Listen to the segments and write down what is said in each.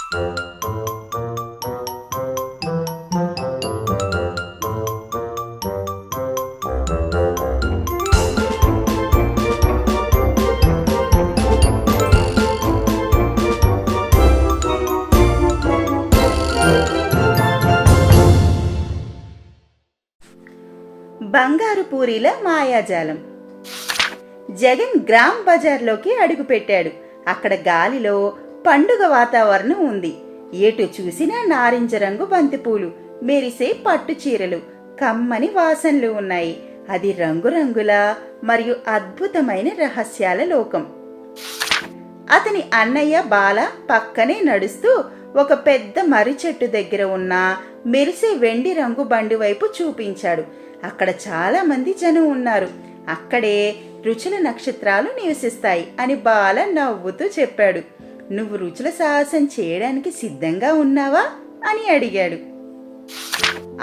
బంగారు పూరీల మాయాజాలం. జగన్ గ్రామ్ బజార్లోకి అడుగుపెట్టాడు. అక్కడ గాలిలో పండుగ వాతావరణం ఉంది. ఎటు చూసినా నారింజ రంగు బంతిపూలు, మెరిసే పట్టు చీరలు, కమ్మని వాసనలు ఉన్నాయి. అది రంగురంగుల మరియు అద్భుతమైన రహస్యాల లోకం. అతని అన్నయ్య బాల పక్కనే నడుస్తూ ఒక పెద్ద మర్రి చెట్టు దగ్గర ఉన్న మెరిసే వెండి రంగు బండి వైపు చూపించాడు. అక్కడ చాలా మంది జనం ఉన్నారు. అక్కడే రుచుల నక్షత్రాలు నివసిస్తాయి అని బాల నవ్వుతూ చెప్పాడు. నువ్వు రుచుల సాహసం చేయడానికి సిద్ధంగా ఉన్నావా అని అడిగాడు.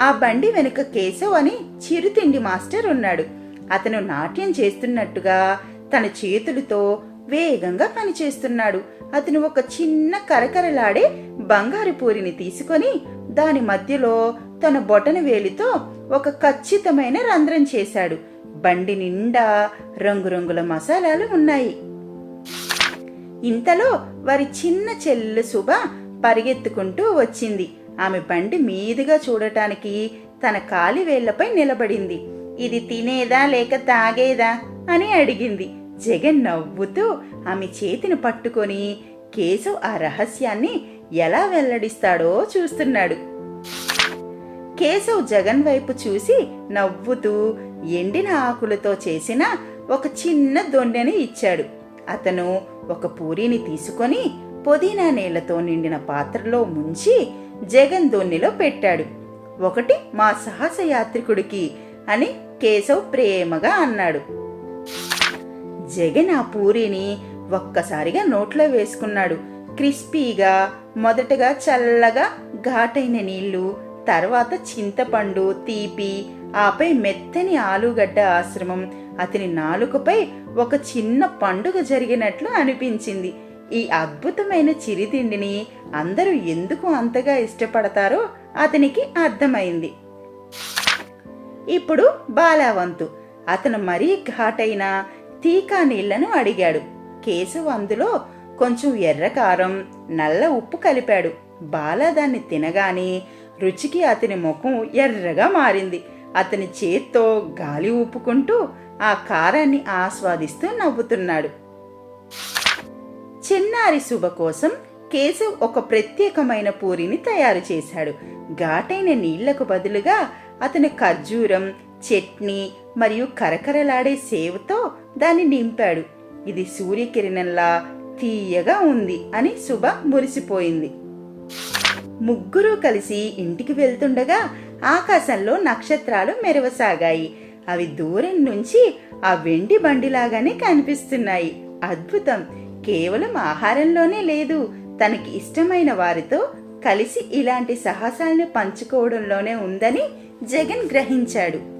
ఆ బండి వెనుక కేశవ్ అని చిరుతిండి మాస్టర్ ఉన్నాడు. అతను నాట్యం చేస్తున్నట్టుగా తన చేతులతో వేగంగా పనిచేస్తున్నాడు. అతను ఒక చిన్న కరకరలాడే బంగారు పూరిని తీసుకొని దాని మధ్యలో తన బొటన వేలితో ఒక ఖచ్చితమైన రంధ్రం చేశాడు. బండి నిండా రంగురంగుల మసాలాలు ఉన్నాయి. ఇంతలో వారి చిన్న చెల్లెలు శుభ పరిగెత్తుకుంటూ వచ్చింది. ఆమె బండి మీదుగా చూడటానికి తన కాలి వేళ్లపై నిలబడింది. ఇది తినేదా లేక తాగేదా అని అడిగింది. జగన్ నవ్వుతూ ఆమె చేతిని పట్టుకొని కేశవ్ ఆ రహస్యాన్ని ఎలా వెల్లడిస్తాడో చూస్తున్నాడు. కేశవ్ జగన్ వైపు చూసి నవ్వుతూ ఎండిన ఆకులతో చేసిన ఒక చిన్న దొన్నెని ఇచ్చాడు. అతను ఒక పూరీని తీసుకొని పుదీనా నీళ్లతో నిండిన పాత్రలో ముంచి జగన్ దొన్నెలో పెట్టాడు. ఒకటి మా సాహస యాత్రికుడికి అని కేశవ్ ప్రేమగా అన్నాడు. జగన్ ఆ పూరీని ఒక్కసారిగా నోట్లో వేసుకున్నాడు. క్రిస్పీగా, మొదటగా చల్లగా ఘాటైన నీళ్లు, తర్వాత చింతపండు తీపి, ఆపై మెత్తని ఆలుగడ్డ ఆశ్రమం అతని నాలుకపై ఒక చిన్న పండుగ జరిగినట్లు అనిపించింది. ఈ అద్భుతమైన చిరుతిండిని అందరూ ఎందుకు అంతగా ఇష్టపడతారో అతనికి అర్థమైంది. ఇప్పుడు బాలావంతు. అతను మరీ ఘాటైన తీకా నీళ్లను అడిగాడు. కేశవ్ అందులో కొంచెం ఎర్రకారం, నల్ల ఉప్పు కలిపాడు. బాలా దాన్ని తినగానే రుచికి అతని ముఖం ఎర్రగా మారింది. అతని చేత్తో గాలి ఊపుకుంటూ ఆ కారాన్ని ఆస్వాదిస్తూ నవ్వుతున్నాడు. చిన్నారి శుభ కోసం కేశవ్ ఒక ప్రత్యేకమైన పూరిని తయారు చేశాడు. ఘాటైన నీళ్లకు బదులుగా అతను ఖర్జూరం, చట్నీ మరియు కరకరలాడే సేవతో దాన్ని నింపాడు. ఇది సూర్యకిరణంలా తీయగా ఉంది అని శుభ మురిసిపోయింది. ముగ్గురూ కలిసి ఇంటికి వెళ్తుండగా ఆకాశంలో నక్షత్రాలు మెరవసాగాయి. అవి దూరం నుంచి ఆ వెండి బండిలాగానే కనిపిస్తున్నాయి. అద్భుతం! కేవలం ఆహారంలోనే లేదు, తనకి ఇష్టమైన వారితో కలిసి ఇలాంటి సాహసాలను పంచుకోవడంలోనే ఉందని జగన్ గ్రహించాడు.